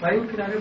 بھائی وہ کنارے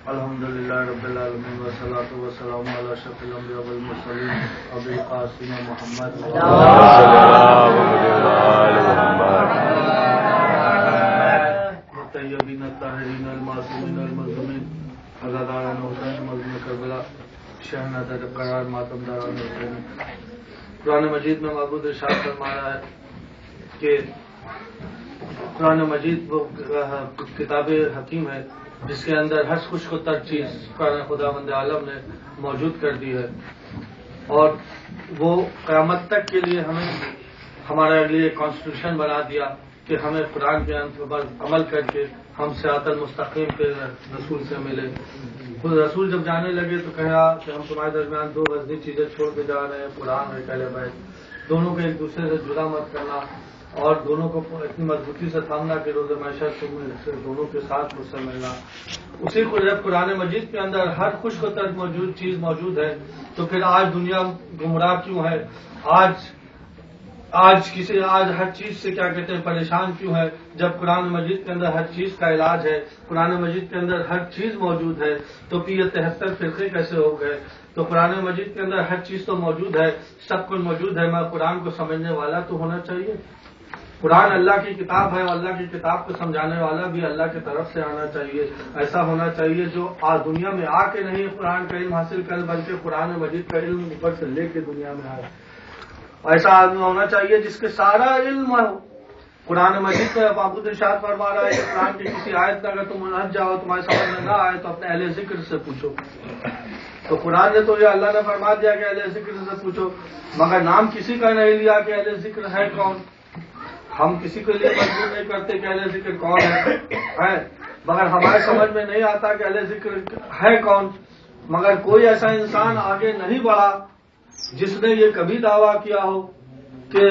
الحمد للہ رب العالمین والصلاۃ والسلام علی اشرف الانبیاء والمرسلین ابی القاسم محمد الطیبین الطاہرین المعصومین المظلومین عزاداران حسین مظلوم کربلا شہنادہ قرار ماتم داران حسین. قرآن مجید میں معبود ارشاد فرما رہا ہے کہ قرآن مجید وہ کتاب حکیم ہے جس کے اندر ہر خوش کو تر چیز قرآن خداوند عالم نے موجود کر دی ہے، اور وہ قیامت تک کے لیے ہمیں ہمارے لیے کانسٹیٹیوشن بنا دیا کہ ہمیں قرآن کے پر عمل کر کے ہم صراط المستقیم کے رسول سے ملے. خود رسول جب جانے لگے تو کہا کہ ہم تمہارے درمیان دو وزنی چیزیں چھوڑ کے جا رہے ہیں، قرآن اور کلمہ ہے. دونوں کو ایک دوسرے سے جدا مت کرنا اور دونوں کو اتنی مضبوطی سے تھامنا کہ روز محشر سے دونوں کے ساتھ مجھ سے ملنا. اسی کو جب قرآن مجید کے اندر ہر خوش کو تر موجود چیز موجود ہے تو پھر آج دنیا گمراہ کیوں ہے؟ آج ہر چیز سے کیا کہتے ہیں پریشان کیوں ہے؟ جب قرآن مجید کے اندر ہر چیز کا علاج ہے، قرآن مجید کے اندر ہر چیز موجود ہے، تو پھر یہ 73 فرقے کیسے ہو گئے؟ تو قرآن مجید کے اندر ہر چیز تو موجود ہے، سب کچھ موجود ہے، میں قرآن کو سمجھنے والا تو ہونا چاہیے. قرآن اللہ کی کتاب ہے اور اللہ کی کتاب کو سمجھانے والا بھی اللہ کی طرف سے آنا چاہیے. ایسا ہونا چاہیے جو آج دنیا میں آ کے نہیں قرآن کا علم حاصل کر بلکہ قرآن مجید کا علم اوپر سے لے کے دنیا میں آئے. ایسا آدمی ہونا چاہیے جس کے سارا علم ہو. قرآن مجید میں معبود ارشاد فرما رہا ہے کہ قرآن کی کسی آیت میں اگر تم الجھ جاؤ تمہارے سمجھ میں نہ آئے تو اپنے اہل ذکر سے پوچھو. تو قرآن نے تو یہ اللہ نے فرما دیا کہ اہل ذکر سے پوچھو، مگر نام کسی کا نہیں لیا کہ اہل ذکر ہے کون. ہم کسی کے لیے مجبور نہیں کرتے کہ اہل ذکر کون ہے، مگر ہمارے سمجھ میں نہیں آتا کہ اہل ذکر ہے کون. مگر کوئی ایسا انسان آگے نہیں بڑھا جس نے یہ کبھی دعویٰ کیا ہو کہ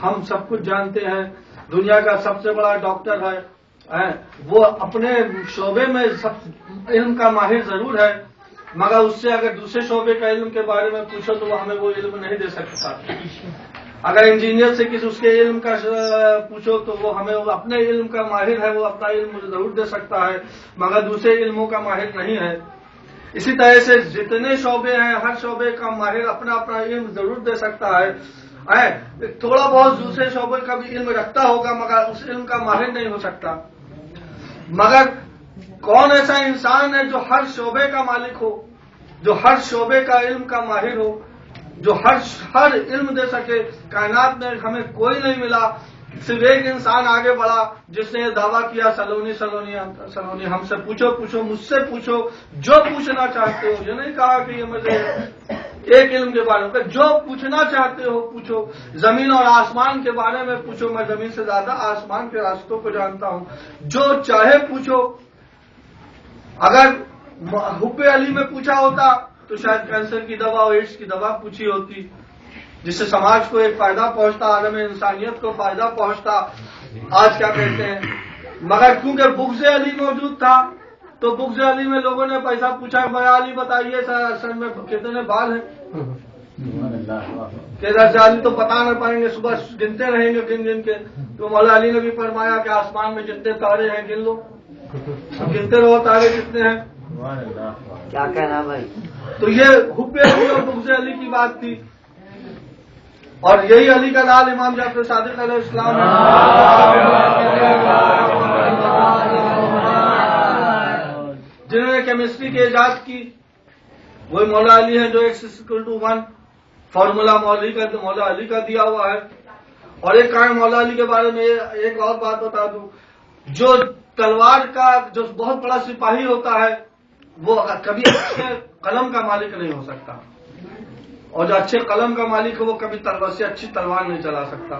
ہم سب کچھ جانتے ہیں، دنیا کا سب سے بڑا ڈاکٹر ہے. وہ اپنے شعبے میں علم کا ماہر ضرور ہے، مگر اس سے اگر دوسرے شعبے کا علم کے بارے میں پوچھو تو وہ ہمیں وہ علم نہیں دے سکتا. اگر انجینئر سے کسی اس کے علم کا پوچھو تو وہ ہمیں اپنے علم کا ماہر ہے، وہ اپنا علم ضرور دے سکتا ہے، مگر دوسرے علموں کا ماہر نہیں ہے. اسی طرح سے جتنے شعبے ہیں ہر شعبے کا ماہر اپنا اپنا علم ضرور دے سکتا ہے. تھوڑا بہت دوسرے شعبے کا بھی علم رکھتا ہوگا مگر اس علم کا ماہر نہیں ہو سکتا. مگر کون ایسا انسان ہے جو ہر شعبے کا مالک ہو، جو ہر شعبے کا علم کا ماہر ہو، جو ہر علم دے سکے؟ کائنات میں ہمیں کوئی نہیں ملا، صرف ایک انسان آگے بڑھا جس نے یہ دعویٰ کیا سلونی ہم سے پوچھو مجھ سے پوچھو جو پوچھنا چاہتے ہو. یہ نہیں کہا کہ یہ مجھے ایک علم کے بارے میں، جو پوچھنا چاہتے ہو پوچھو. زمین اور آسمان کے بارے میں پوچھو، میں زمین سے زیادہ آسمان کے راستوں کو جانتا ہوں. جو چاہے پوچھو. اگر حب علی میں پوچھا ہوتا تو شاید کینسر کی دوا اور ایڈس کی دوا پوچھی ہوتی جس سے سماج کو ایک فائدہ پہنچتا، عالم انسانیت کو فائدہ پہنچتا. آج کیا کہتے ہیں؟ مگر کیونکہ بغض علی موجود تھا تو بغض علی میں لوگوں نے پیسہ پوچھا، بھائی علی بتائیے سر میں کتنے بال ہیں؟ کہ درجہ علی تو پتا نہ پائیں گے، صبح گنتے رہیں گے گن کے. تو مولا علی نے بھی فرمایا کہ آسمان میں جتنے تارے ہیں گن لو، گنتے رہو تارے کتنے ہیں. کیا کہنا بھائی؟ تو یہ حب علی اور بغض علی کی بات تھی، اور یہی علی کا لال امام جعفر صادق علیہ السلام جنہوں نے کیمسٹری کی ایجاد کی، وہی مولا علی ہیں جو X=1 فارمولا مولا علی کا دیا ہوا ہے. اور ایک کام مولا علی کے بارے میں ایک اور بات بتا دوں، جو تلوار کا جو بہت بڑا سپاہی ہوتا ہے وہ کبھی اچھے قلم کا مالک نہیں ہو سکتا، اور جو اچھے قلم کا مالک ہے وہ کبھی تلوار سے اچھی تلوار نہیں چلا سکتا.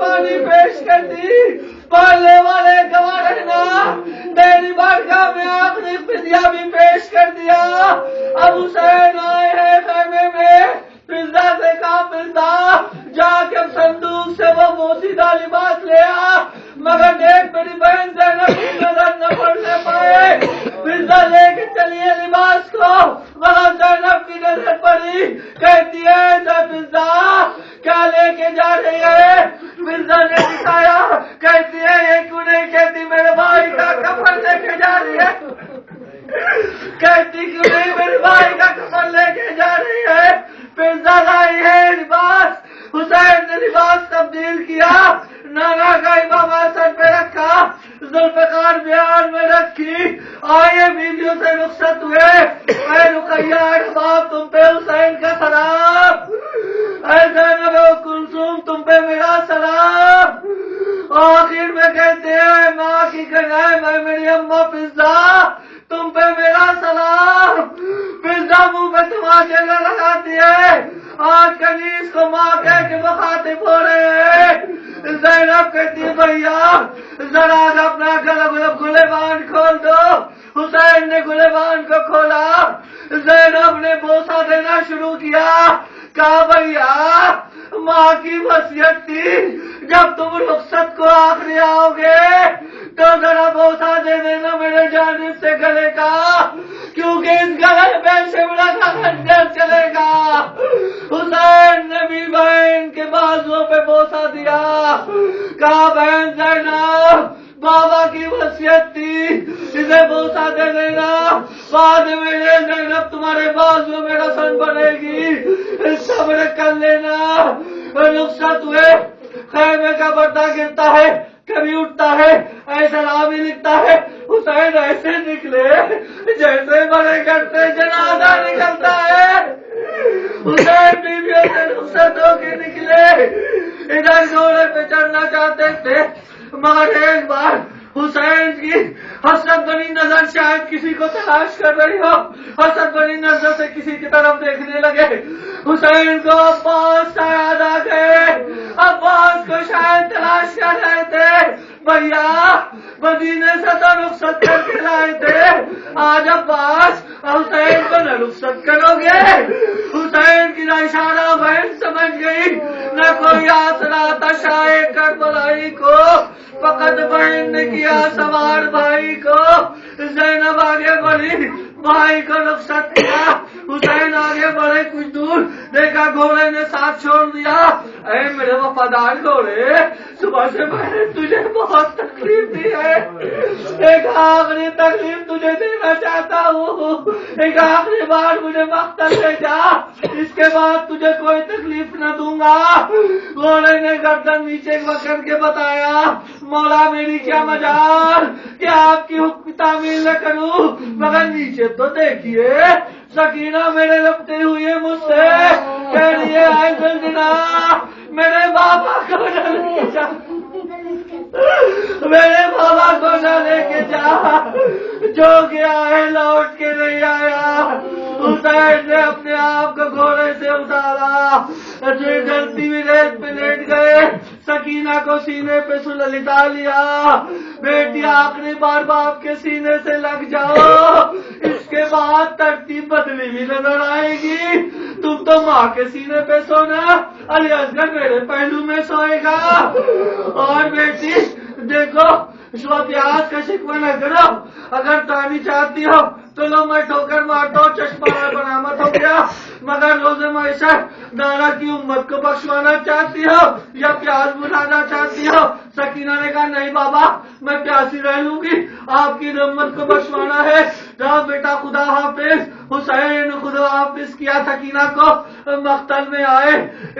قربانی پیش کر دی، پالنے والے گواہ رہنا، تیری بارگاہ میں آخری فدیہ بھی پیش کر دیا۔ اب حسین آئے ہیں خیمے میں، فضا سے کہا فضا جا کے صندوق سے وہ بوسیدہ لباس لے آ، مگر دیکھ میری بہن زینب کی نظر نہ پڑنے پائے۔ فضا لے کے چلیے لباس کو، مگر زینب کی نظر پڑی، کہتی ہے فضا کیا لے کے جا رہی ہے؟ فضا نے دکھایا، کہتی ہے یہ کیوں نہیں کہتی میرے بھائی کا کفن لے کے جا رہی ہے؟ کہتی کیوں نہیں میرے بھائی کا کفن لے کے جا رہی ہے؟ فضا لائی ہے لباس، حسین نے لباس تبدیل کیا، نانا کا امامہ سر پہ رکھا، ذوالفقار بہار میں رکھی، آئے ویڈیو سے رخصت ہوئے۔ اے رقیہ احباب تم پہ حسین کا سلام، اے زینب و کلثوم تم پہ میرا سلام۔ آخر میں کہتے ہیں ماں کی کنائے میں میری اماں فضا تم پہ میرا سلام۔ فضا منہ پہ تماچے نہ لگاتی ہے، آج کنیز کو ماں کہہ کے مخاطب ہو رہے ہیں۔ زینب کہتی ہے بھیا ذرا اپنا گلبان کھول دو۔ حسین نے گلبان کو کھولا، زینب نے بوسہ دینا شروع کیا، کہا بھیا ماں کی وصیت تھی جب تم رخصت کو آخری آؤ گے تو ذرا بوسہ دے دینا میرے جانب سے گلے کا، کیونکہ اس گلے پہ شملہ کا خنجر چلے گا۔ حسین نے بھی بہن کے بازوؤں پہ بوسہ دیا، کہا بہن زینب بابا کی وصیت تھی اسے بوسہ دے دینا، بعد میں زینب تمہارے بازو میں رسن بنے گی، صبر کر لینا۔ رخصت ہوئے، خیمے کا پردہ گرتا ہے، کبھی اٹھتا ہے، ایسا نام ہی لکھتا ہے حسین ایسے نکلے جیسے بڑے گھر سے جنازہ نکلتا ہے۔ حسین بیویوں سے رخصت ہو کے نکلے، ادھر گھوڑے پہ چڑھنا چاہتے تھے، مگر ایک بار حسین کی حسرت بنی نظر شاید کسی کو تلاش کر رہی ہو، حسرت بنی نظر سے کسی کی طرف دیکھنے لگے، حسین کو عباس کا یاد آ گئے، عباس کو شاید تلاش کر رہے تھے، بھیا مدینے سے تو رخصت کر کے لائے تھے، آج عباس حسین کو نہ رخصت کرو گے؟ حسین کی اشارہ بہن سمجھ گئی، نہ کوئی آسرا تھا شاہ کربلائی کو، فقط بہن نے کیا سوار بھائی کو۔ زینب آگے بڑھی، بھائی کو رخصت کیا، حسین آگے بڑھے کچھ دور، دیکھا گھوڑے نے ساتھ چھوڑ دیا۔ اے میرے وفادار گھوڑے، صبح سے میں نے تجھے بہت تکلیف دی ہے، ایک آخری تکلیف تجھے دینا چاہتا ہوں، ایک آخری بار مجھے مقتل لے جا، اس کے بعد تجھے کوئی تکلیف نہ دوں گا۔ گھوڑے نے گردن نیچے کر کے بتایا، مولا میری کیا مجال کہ آپ کی حکم تعمیل نہ کروں، مگر نیچے تو دیکھیے سکینہ میرے لپٹے ہوئے مجھ سے کہہ رہی ہے میرے بابا کو نہ لے جا، میرے بابا کو نہ لے کے جا، جو گیا ہے لوٹ کے نہیں آیا۔ حسین نے اپنے آپ کو گھوڑے سے اتارا، جلتی ہوئی ریت پہ لیٹ گئے، سکینہ کو سینے پہ لٹا لیا، بیٹی آخری بار باپ کے سینے سے لگ جاؤ، اس کے بعد ترتیب بدلی بھی نظر آئے گی، تم تو ماں کے سینے پہ سونا، علی اصغر میرے پہلو میں سوئے گا۔ اور بیٹی دیکھو پیاس کا شکوہ نہ کرو، اگر تانی چاہتی ہو تو لو میں ٹھوکر مارتا ہوں، چشمہ برآمد ہو گیا، مگر روز معیشت نانا کی امت کو بخشوانا چاہتی ہو یا پیاس بجھانا چاہتی ہو؟ سکینہ نے کہا نہیں بابا میں پیاسی رہ لوں گی، آپ کی امت کو بخشوانا ہے۔ جاؤ بیٹا خدا حافظ۔ حسین خدا حافظ کیا سکینہ کو، مقتل میں آئے،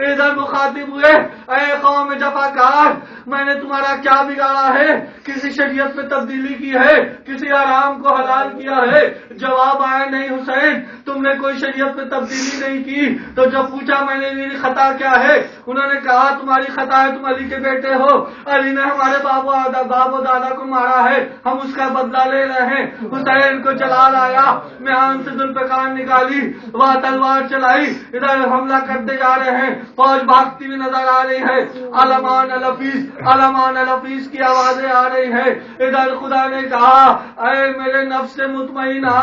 ادھر مخاطب ہوئے، اے قوم جفاکار میں نے تمہارا کیا بگاڑا ہے؟ کسی شریعت میں تبدیلی کی ہے؟ کسی حرام کو حلال کیا ہے؟ جواب آیا نہیں حسین تم نے کوئی شریعت میں تبدیلی نہیں کی. تو جب پوچھا میں نے میری خطا کیا ہے, انہوں نے کہا تمہاری خطا ہے تم علی کے بیٹے ہو, علی نے ہمارے باپ و دادا کو مارا ہے, ہم اس کا بدلہ لے رہے ہیں. حسین کو جلال آیا, میان سے ذوالفقار نکالی, وہاں تلوار چلائی, ادھر حملہ کرتے جا رہے ہیں, فوج بھاگتی ہوئی نظر آ رہی ہے, علمان الحفیظ علمان الحفیظ کی آوازیں آ رہی ہے. ادھر خدا نے کہا اے میرے نفس مطمئنہ,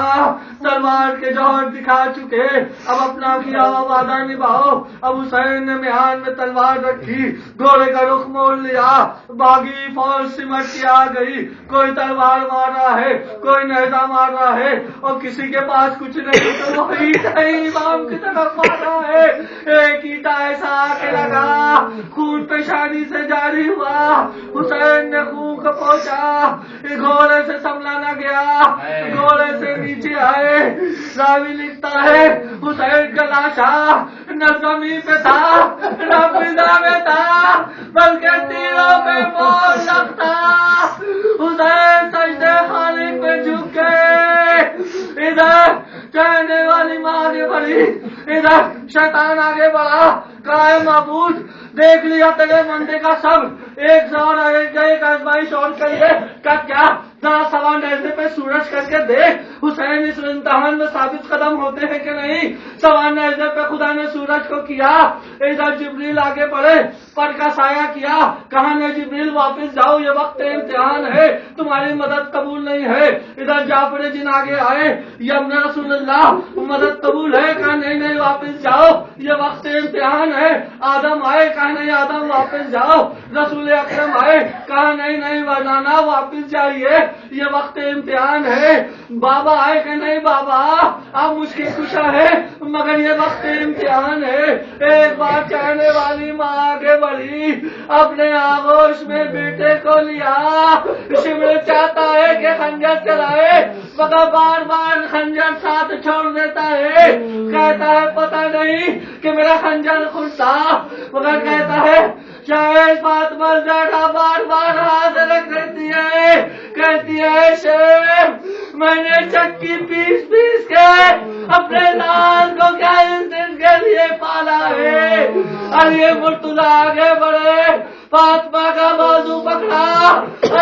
تلوار کے جوہر دکھا چکے, اب اپنا کیا وعدہ نبھاؤ. اب حسین نے میان میں تلوار رکھی, گھوڑے کا رخ موڑ لیا, باغی فوج سمٹ کے آ گئی. کوئی تلوار مار رہا ہے, کوئی نیزہ مار رہا ہے, اور کسی کے پاس کچھ نہیں تو وہی امام کی طرف مارا ہے. ایک اینٹا ایسا آ کے لگا, خون پیشانی سے جاری ہوا, حسین نے خون کو پہنچا, گھوڑے سے سنبھلا نہ گیا, گھوڑے سے نیچے آئے. راوی لکھتا ہے حسین کا لاشا نہ زمین پہ تھا نہ فضا میں تھا, بلکہ تیروں میں معلق تھا. حسین سجدے خالق پہ جھک گئے. ادھر چہنے والی ماں آگے بڑھی, ادھر شیطان آگے بڑھا. کہا ہے معبود دیکھ لیا تیرے بندے کا سب, ایک زور ایک آزمائش اور کریے. کیا ذرا سوا نیزے پہ سورج کر کے دیکھ حسین اس امتحان میں ثابت قدم ہوتے ہیں کہ نہیں. سوا نیزے پہ خدا نے سورج کو کیا. ادھر جبریل آگے بڑھے, پر کا سایہ کیا, کہاں نے جبریل واپس جاؤ, یہ وقت امتحان ہے, تمہاری مدد قبول نہیں ہے. ادھر جعفر جن آگے آئے, یمن رسول اللہ مدد قبول ہے, کہا نہیں واپس جاؤ, یہ وقت امتحان ہے. آدم آئے, کہا نہیں آدم واپس جاؤ. رسول اکرم آئے, کہا نہیں وزانا واپس جائیے, یہ وقت امتحان ہے. بابا آئے کہ نہیں بابا اب مشکل کشا ہے, مگر یہ وقت امتحان ہے. ایک بار چاہنے والی ماں آگے بڑھی, اپنے آغوش میں بیٹے کو لیا. شمر چاہتا ہے کہ خنجر چلائے, مگر بار بار خنجر ساتھ چھوڑ دیتا ہے. کہتا ہے پتہ نہیں کہ میرا خنجر خود تھا, مگر کہتا ہے شاید بات مر جانا. بار بار ہاتھ رکھ دیتی ہے, کہتی ہے شیخ میں نے چکی پیس کے اپنے لال کو کیا اس دن کے لیے پالا ہے. علی مرتضیٰ آگے بڑھے, فاطمہ کا بازو پکڑا,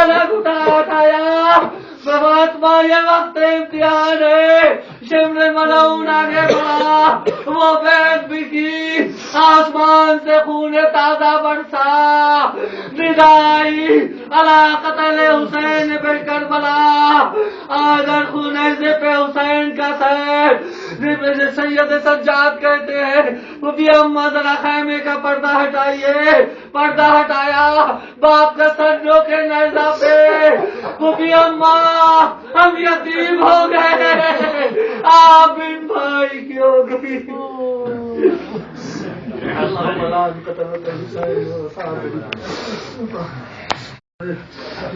الگ اٹھایا. فاطمہ یہ وقت امتحان ہے. شمر ملعون آگے بڑھا, وہ بیعت بھی کی, آسمان سے خون تازہ برسا. ندائی علی قتل حسین بے کربلا, اگر خون پہ حسین کا سر. سید سجاد کہتے ہیں بھی اماں ذرا خیمے کا پردہ ہٹائیے. پردہ ہٹایا, باپ کا سر جو کے نیزہ پہ. بھی اماں ہم یتیم ہو گئے, آپ ان بھائی کی ہو گئی.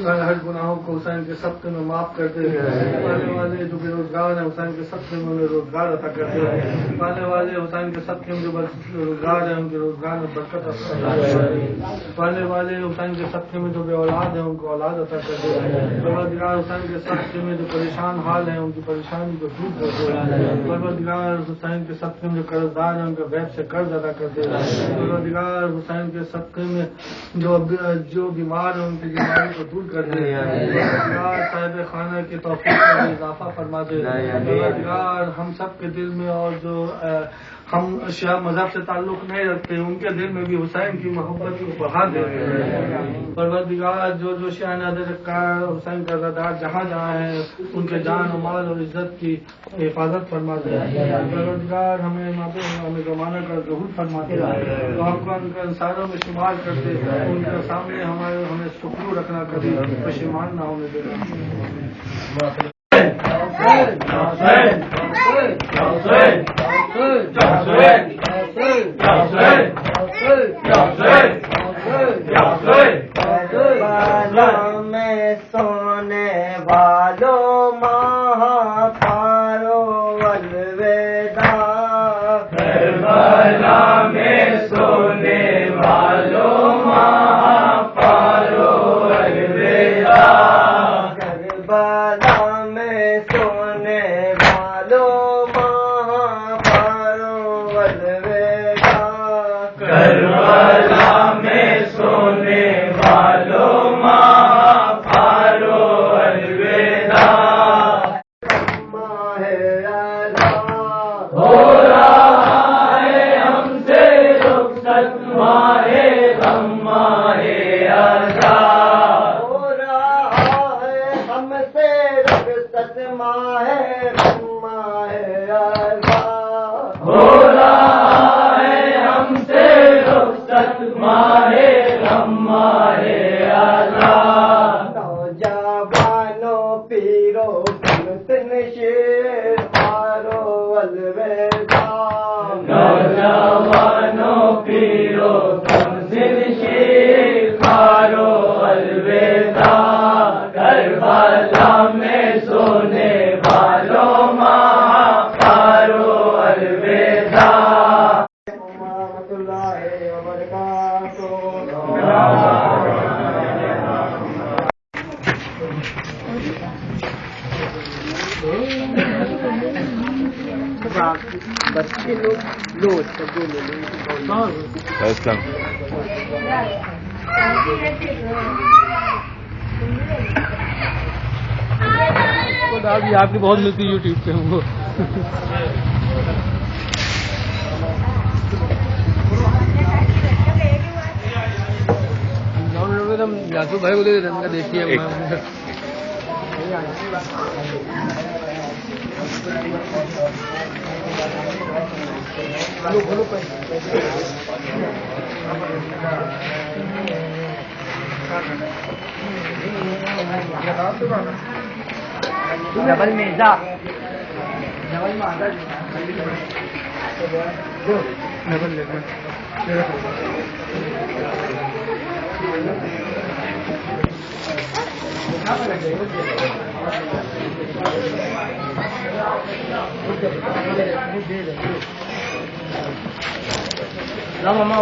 ہر گناہوں کو حسین کے صدقے میں معاف کرتے ہیں. پانے والے جو بے روزگار ہیں حسین کے صدقے میں انہیں روزگار عطا کرتے ہیں. پانے والے حسین کے صدقے میں جو روزگار ہیں ان کے روزگار میں برکت عطا کرتے ہیں. پانے والے حسین کے صدقے میں جو بے اولاد ہیں ان کو اولاد عطا کرتے ہیں. پروردگار حسین کے صدقے میں جو پریشان حال ہیں ان کی پریشانی کو دور کرتے ہیں. پروردگار حسین کے صدقے میں جو قرض دار ہیں ان کے غیب سے قرض ادا کرتے ہیں. پروردگار حسین کے صدقے میں جو بیمار ہیں ان کی بیماری کو دور کر دے. پروردگار صاحب خانہ کے توفیق میں اضافہ فرما دے. پروردگار ہم سب کے دل میں, اور جو ہم شیعہ مذہب سے تعلق نہیں رکھتے ان کے دل میں بھی حسین کی محبت کو بڑھا دے. پروردگار جو شیعہ نادر حسین کا زادار جہاں ہیں ان کے جان و مال اور عزت کی حفاظت فرما دے. پروردگار ہمیں زمانہ کا ظہور فرما دے, تو ہم کو ان کا انصاروں میں شمار کرتے, ان کے سامنے ہمیں سکون رکھنا, کبھی پشیمان نہ ہونے دینا. میں سونے والوں ماں پارو الوداع. کربلا میں سونے والوں ماں پارو الوداع. کربلا میں سونے والوں ماں کربلا میں سونے والوں مہاپارو الوداع ماہ اعلیٰ ہو رہا ہے ہم سے رخصت ماہ غم ماہ عذاب ہو رہا ہے ہم سے رخصت ماہ غم ماہ اعلیٰ ہو رہا ہے ہم سے رخصت ماہ غم ماہ عذاب نوجوانوں پیرو سن شیر مارو الوداع نوجوانوں پیرو تمزن شیر مارو الوداع کربلا میں سونے والوں مہاپارو الوداع ورحمۃ اللہ وبرکاتہ بچے لو آپ کی بہت ملتی یوٹیوب پہ ہم کو یاسو بھائی کو دے دیتے دیکھیے ڈبل میزا ماما